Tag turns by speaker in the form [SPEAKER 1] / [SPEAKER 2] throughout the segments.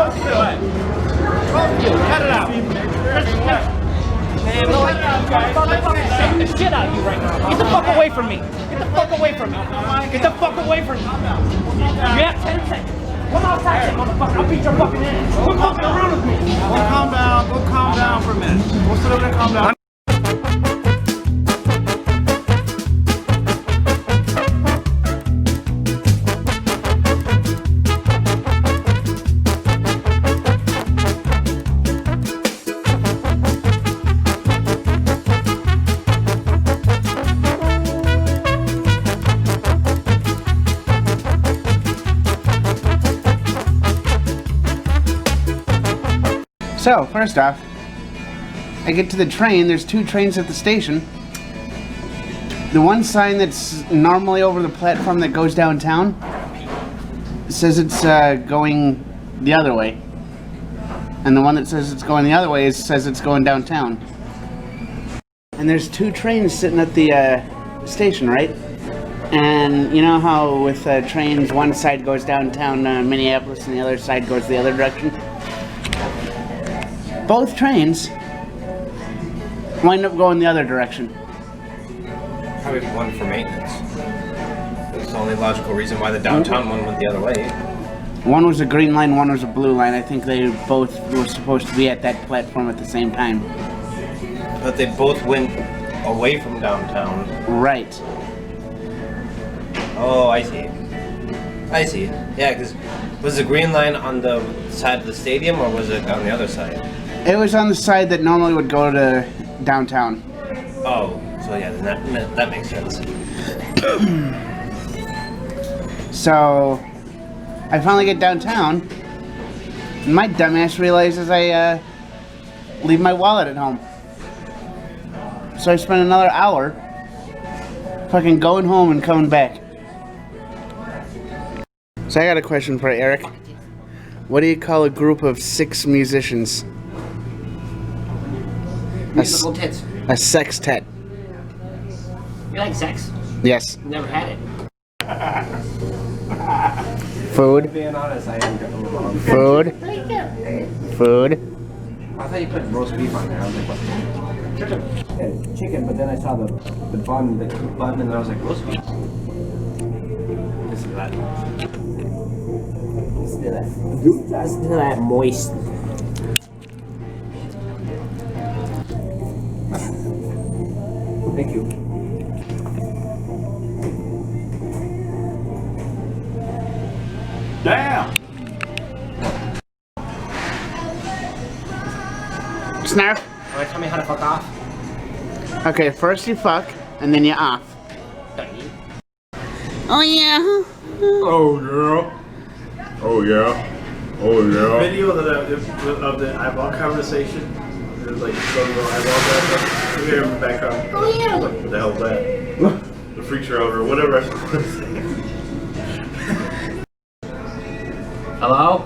[SPEAKER 1] Both of you. Both of you. Cut it out. Man, the shit out of you right now. Get the fuck away from me. Get the fuck away from me. Get the fuck away from me. You have 10 seconds. Come outside, motherfucker. I'll beat your fucking ass. Quit fucking around with me.
[SPEAKER 2] Go calm down. Go calm down for a minute. Go sit over there and calm down.
[SPEAKER 3] So, first off, I get to the train, there's 2 trains at the station. The one sign that's normally over the platform that goes downtown says it's going the other way. And the one that says it's going the other way says it's going downtown. And there's 2 trains sitting at the station, right? And you know how with trains, one side goes downtown Minneapolis and the other side goes the other direction? Both trains wind up going the other direction.
[SPEAKER 4] Probably one for maintenance. That's the only logical reason why the downtown one went the other way.
[SPEAKER 3] One was a green line, one was a blue line. I think they both were supposed to be at that platform at the same time.
[SPEAKER 4] But they both went away from downtown.
[SPEAKER 3] Right.
[SPEAKER 4] Oh, I see. I see. Yeah, because was the green line on the side of the stadium or was it on the other side?
[SPEAKER 3] It was on the side that normally would go to downtown.
[SPEAKER 4] Oh, so yeah, then that makes sense.
[SPEAKER 3] So, I finally get downtown, and my dumbass realizes I leave my wallet at home. So I spent another hour fucking going home and coming back. So I got a question for you, Eric. What do you call a group of 6 musicians?
[SPEAKER 1] Musical tits.
[SPEAKER 3] A sextet.
[SPEAKER 1] You like sex?
[SPEAKER 3] Yes.
[SPEAKER 1] Never had it.
[SPEAKER 3] Food.
[SPEAKER 4] Being honest, I am getting wrong.
[SPEAKER 3] Food. Food.
[SPEAKER 4] I thought you put roast beef on there. I was like, what? Chicken, but then I saw the bun, the bun, and I was like, roast beef. Listen to that. Listen to that. Listen to that moist. Thank you.
[SPEAKER 2] Damn!
[SPEAKER 3] Snarf.
[SPEAKER 1] Alright, tell me how to fuck off.
[SPEAKER 3] Okay, first you fuck, and then you off. Oh yeah.
[SPEAKER 2] Oh yeah. Oh yeah. Oh yeah. Video of the eyeball conversation. It was like going to eyeball back. You hear him in the background. Oh yeah. What the hell is that? The freak show or whatever I was saying.
[SPEAKER 1] Hello?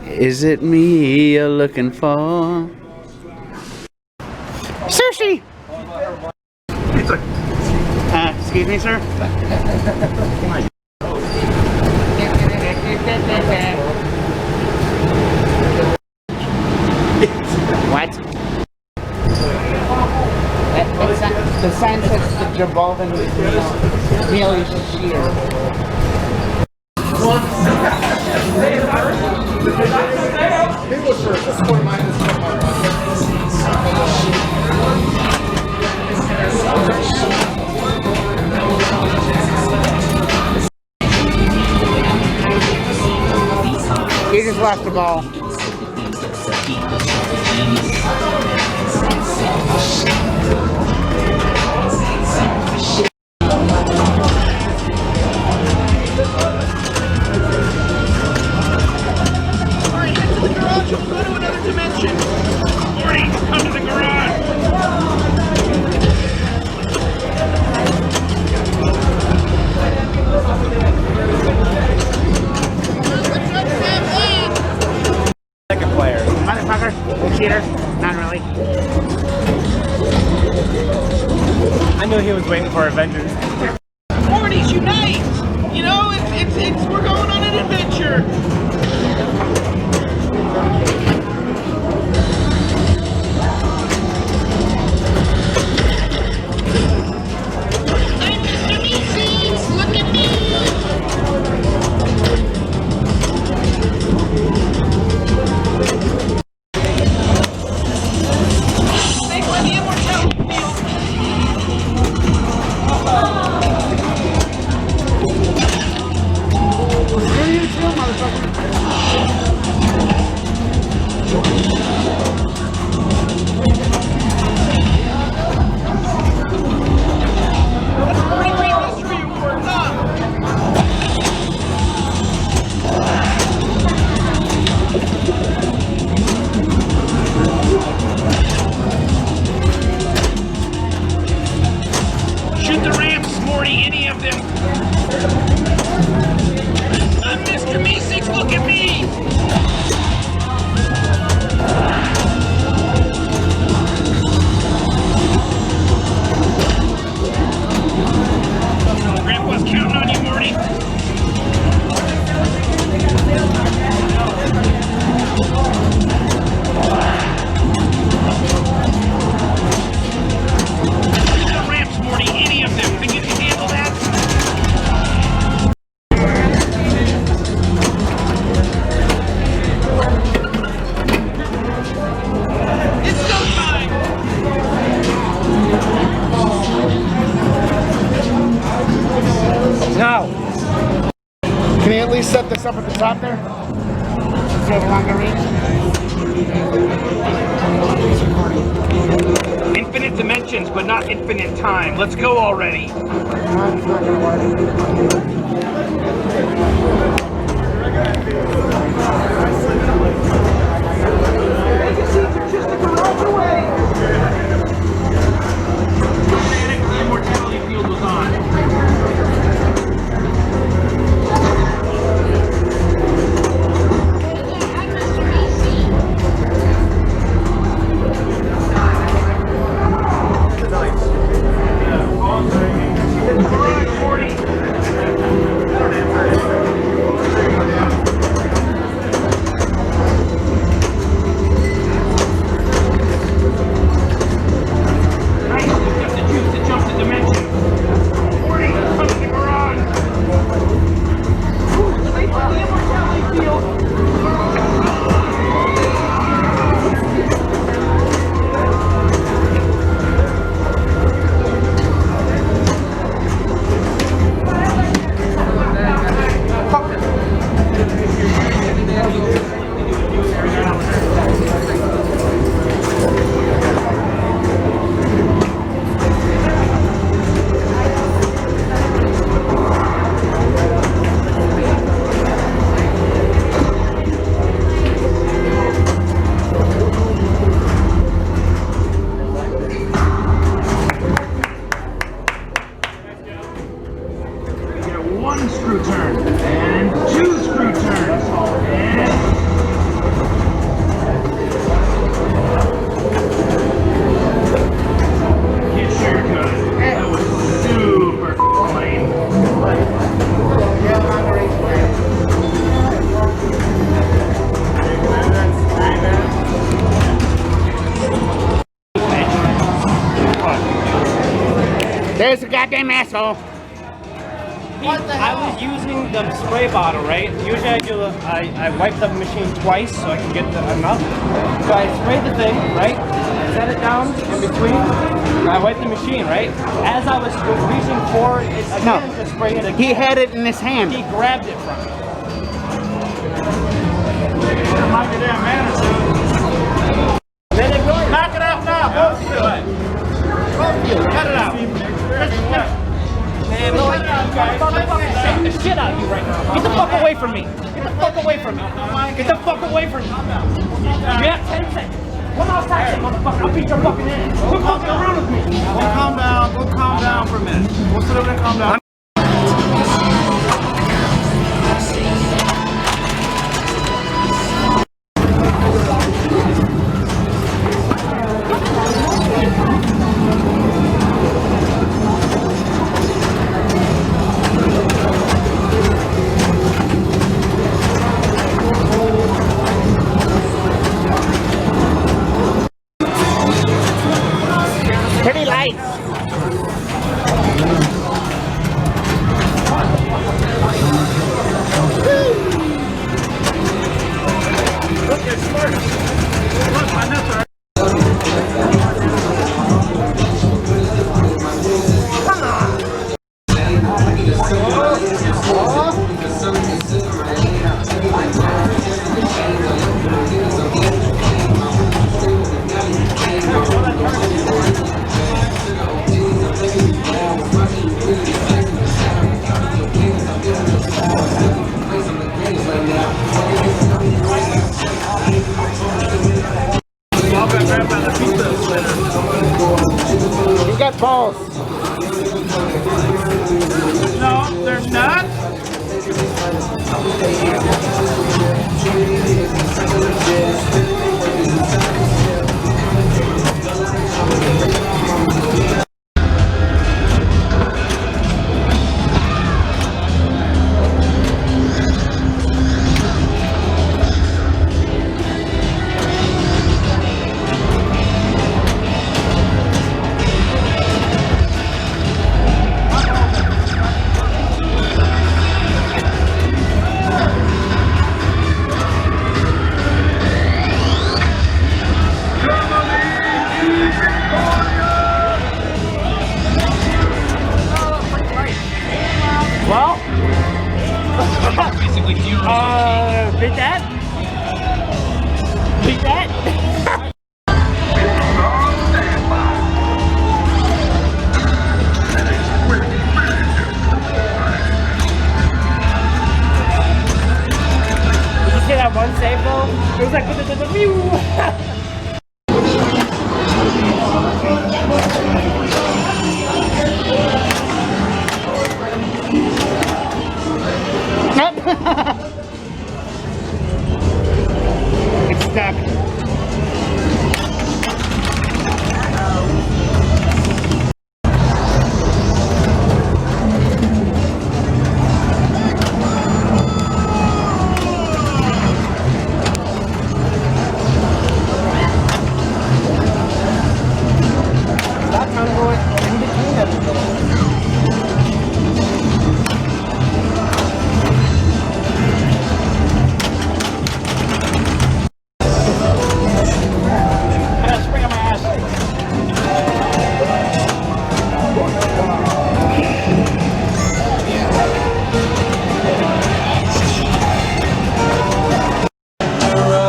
[SPEAKER 3] Is it me you're looking for? Sushi!
[SPEAKER 2] It's like,
[SPEAKER 3] Excuse me, sir? What? The sign says the Jabalvin meal is sheer. He just lost the ball. Cheater? Not really.
[SPEAKER 4] I knew he was waiting for Avengers.
[SPEAKER 5] 40s unite! You know, it's we're going on an adventure.
[SPEAKER 3] up at the top there? If you have a longer reach.
[SPEAKER 1] Infinite dimensions, but not infinite time. Let's go already.
[SPEAKER 3] No, it's not gonna work.
[SPEAKER 1] The immortality field was on. One screw turn and two screw turns and get sure good. That was super lame.
[SPEAKER 3] There's a goddamn asshole.
[SPEAKER 1] I was using the spray bottle, right? Usually I wipe the machine twice so I can get enough. So I sprayed the thing, right? Set it down in between. And I wiped the machine, right? As I was reaching for it again to spray it again,
[SPEAKER 3] He had it in his hand.
[SPEAKER 1] he grabbed it from me.
[SPEAKER 2] Knock it down, man.
[SPEAKER 1] Then ignore it.
[SPEAKER 2] Knock it out now. Both of you. Both of you. Cut it out.
[SPEAKER 1] Man, look, I'm fucking shake the shit out of you right now. Get the fuck away from me. Get the fuck away from me. Get the fuck away from me. You have 10 seconds. One outside, motherfucker. I'll beat your fucking ass. Quit fucking around with me.
[SPEAKER 2] Go calm down. Go calm down for a minute. Go sit over and calm down.
[SPEAKER 3] Pretty lights. You got balls.
[SPEAKER 2] No, they're not.
[SPEAKER 1] Beat that? Beat that? Did you see that one save though? It was like
[SPEAKER 3] It's stuck.
[SPEAKER 1] stop trying to go in between everything.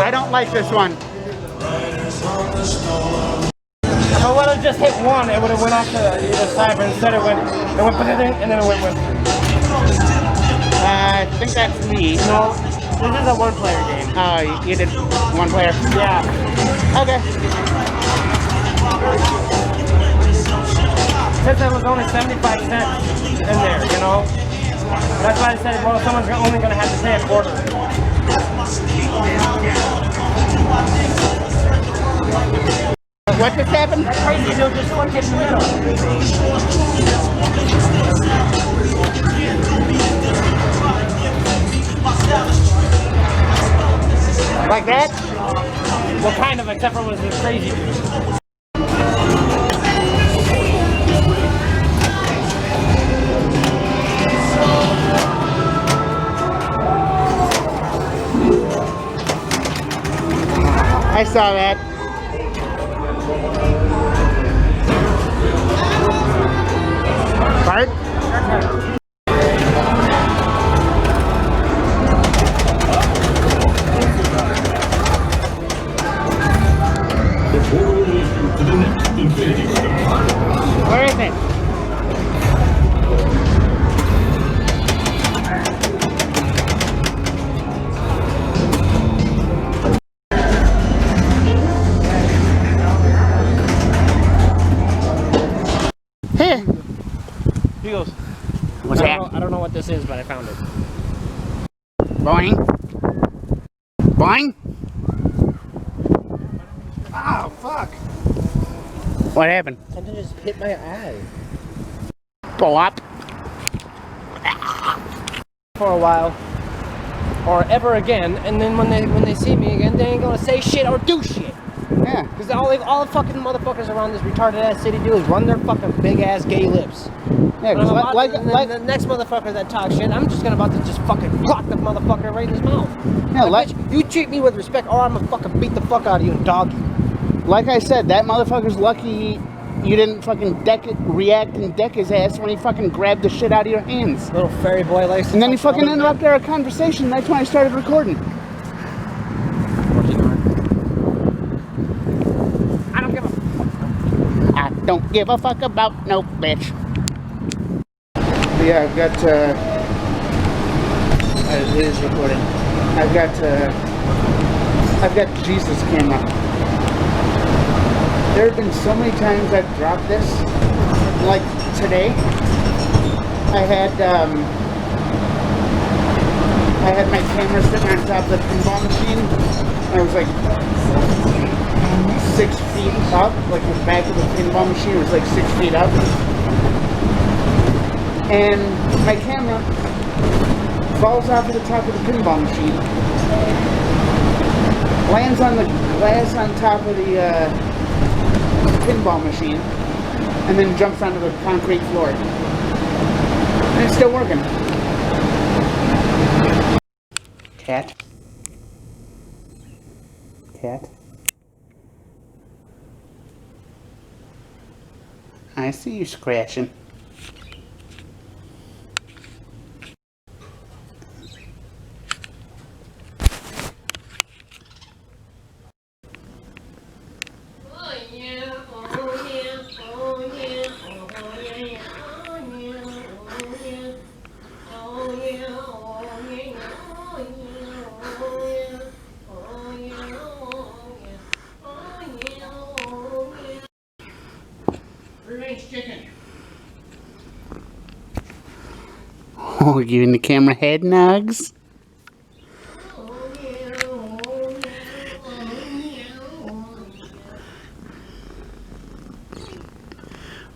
[SPEAKER 3] I don't like this one.
[SPEAKER 1] If I would have just hit one, it would have went off to either side, but instead it went and then it went with.
[SPEAKER 3] I think that's me.
[SPEAKER 1] No, this is a one-player game.
[SPEAKER 3] Oh, you did one player.
[SPEAKER 1] Yeah.
[SPEAKER 3] Okay.
[SPEAKER 1] Since there was only 75 cents in there, you know? That's why I said, well, someone's only going to have to pay a quarter.
[SPEAKER 3] What just happened?
[SPEAKER 1] That crazy dude just fucked it in the middle.
[SPEAKER 3] Like that?
[SPEAKER 1] Well, kind of, except for it was this crazy dude.
[SPEAKER 3] I saw that. Bart? Where is it? Here.
[SPEAKER 1] He goes,
[SPEAKER 3] What's that?
[SPEAKER 1] I don't know what this is, but I found it.
[SPEAKER 3] Boing. Boing.
[SPEAKER 1] Oh, fuck.
[SPEAKER 3] What happened?
[SPEAKER 1] Something just hit my eye.
[SPEAKER 3] Bop.
[SPEAKER 1] For a while. Or ever again, and then when they see me again, they ain't gonna say shit or do shit.
[SPEAKER 3] Yeah.
[SPEAKER 1] Because all the fucking motherfuckers around this retarded ass city do is run their fucking big ass gay lips.
[SPEAKER 3] Yeah,
[SPEAKER 1] And I'm about
[SPEAKER 3] like,
[SPEAKER 1] to-
[SPEAKER 3] like,
[SPEAKER 1] the next motherfucker that talks shit, I'm just about to just fucking clock the motherfucker right in his mouth.
[SPEAKER 3] yeah,
[SPEAKER 1] Like, bitch, you treat me with respect, or I'm gonna fucking beat the fuck out of you and dog you.
[SPEAKER 3] like I said, that motherfucker's lucky you didn't fucking react and deck his ass when he fucking grabbed the shit out of your hands.
[SPEAKER 1] Little fairy boy likes.
[SPEAKER 3] And then he fucking interrupted our conversation. That's when I started recording.
[SPEAKER 1] I don't give a.
[SPEAKER 3] I don't give a fuck about no bitch. Yeah, I've got. It is recording. I've got Jesus camera. There have been so many times I've dropped this. Like today, I had my camera sitting on top of the pinball machine. I was like 6 feet up, like the back of the pinball machine was like 6 feet up. And my camera falls off of the top of the pinball machine, lands on the glass on top of the pinball machine, and then jumps onto the concrete floor. And it's still working. Cat. Cat. I see you scratching. Oh, giving the camera head nugs.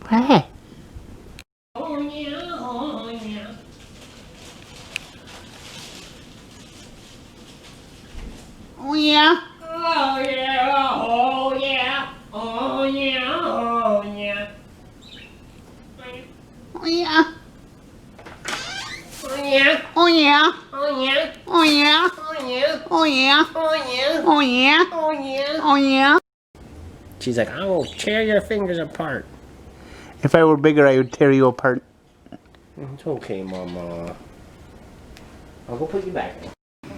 [SPEAKER 3] What?
[SPEAKER 1] Oh yeah, oh yeah.
[SPEAKER 3] Oh yeah.
[SPEAKER 1] Oh yeah, oh yeah, oh yeah, oh yeah.
[SPEAKER 3] Oh yeah.
[SPEAKER 1] Oh yeah,
[SPEAKER 3] Oh yeah.
[SPEAKER 1] oh yeah,
[SPEAKER 3] Oh yeah.
[SPEAKER 1] oh yeah,
[SPEAKER 3] Oh yeah.
[SPEAKER 1] oh yeah,
[SPEAKER 3] Oh yeah.
[SPEAKER 1] oh yeah.
[SPEAKER 3] Oh yeah.
[SPEAKER 1] She's like, I will tear your fingers apart.
[SPEAKER 3] If I were bigger, I would tear you apart.
[SPEAKER 1] It's okay, Mama. I'll go put you back.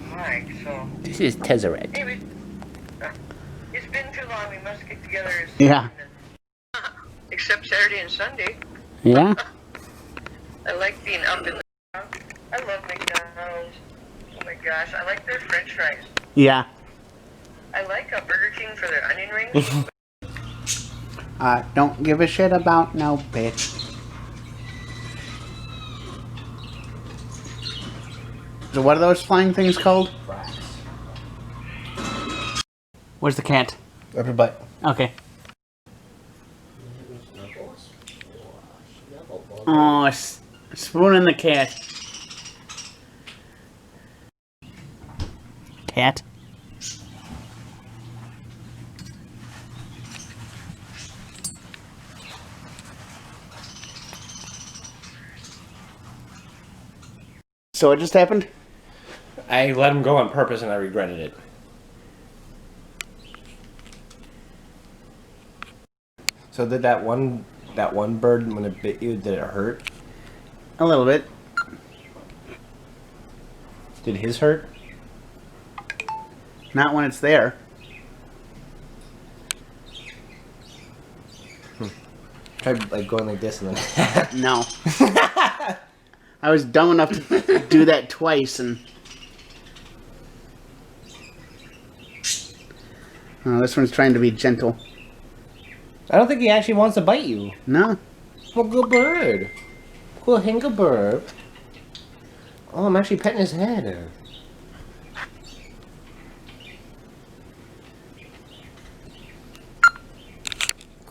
[SPEAKER 6] Mike, so
[SPEAKER 1] This is Tezzeret.
[SPEAKER 6] hey, it's been too long. We must get together.
[SPEAKER 3] Yeah.
[SPEAKER 6] Except Saturday and Sunday.
[SPEAKER 3] Yeah.
[SPEAKER 6] I like being up in the. I love McDonald's. Oh my gosh, I like their French fries.
[SPEAKER 3] Yeah.
[SPEAKER 6] I like Burger King for their onion rings.
[SPEAKER 3] Don't give a shit about no bitch. So what are those flying things called? Where's the cat?
[SPEAKER 4] Up your butt.
[SPEAKER 3] Okay. Oh, spoon and the cat. Cat? So what just happened?
[SPEAKER 1] I let him go on purpose and I regretted it.
[SPEAKER 4] So did that one bird, when it bit you, did it hurt?
[SPEAKER 3] A little bit.
[SPEAKER 4] Did his hurt?
[SPEAKER 3] Not when it's there.
[SPEAKER 4] Try like going like this and then.
[SPEAKER 3] No. I was dumb enough to do that twice and... Oh, this one's trying to be gentle.
[SPEAKER 1] I don't think he actually wants to bite you.
[SPEAKER 3] No.
[SPEAKER 1] Well, good bird. Cool hinkerbird. Oh, I'm actually petting his head.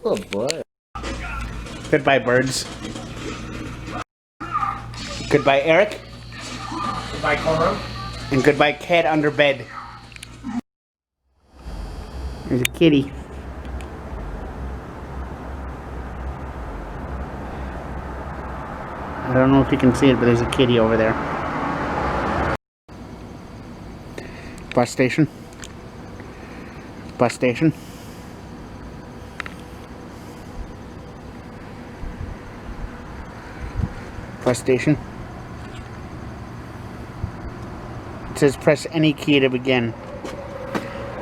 [SPEAKER 1] Good boy.
[SPEAKER 3] Goodbye, birds. Goodbye, Eric.
[SPEAKER 1] Goodbye, Corum.
[SPEAKER 3] And goodbye, cat under bed. There's a kitty. I don't know if you can see it, but there's a kitty over there. Bus station. Bus station. Bus station. It says press any key to begin.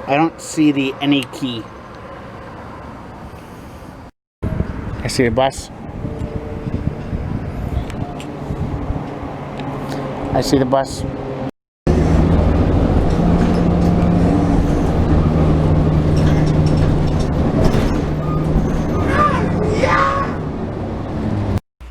[SPEAKER 3] I don't see the any key. I see the bus. I see the bus.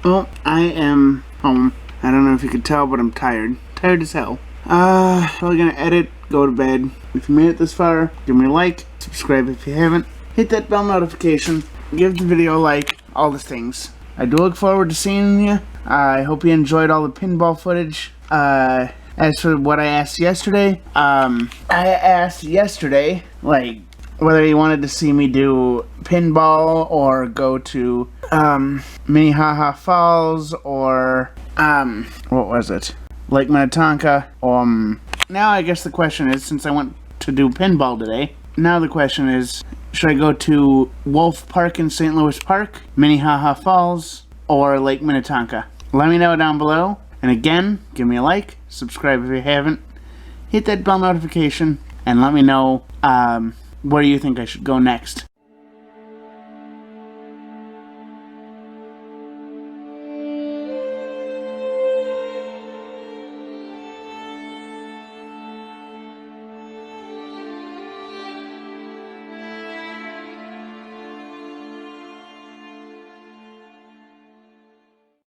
[SPEAKER 3] Well, I am home. I don't know if you could tell, but I'm tired. Tired as hell. Probably gonna edit, go to bed. If you made it this far, give me a like, subscribe if you haven't, hit that bell notification, give the video a like, all the things. I do look forward to seeing you. I hope you enjoyed all the pinball footage. As for what I asked yesterday, I asked yesterday, like, whether you wanted to see me do pinball or go to, Minnehaha Falls or, what was it? Lake Minnetonka. Now I guess the question is, since I went to do pinball today, now the question is, should I go to Wolf Park in St. Louis Park, Minnehaha Falls, or Lake Minnetonka? Let me know down below. And again, give me a like, subscribe if you haven't, hit that bell notification, and let me know, where do you think I should go next?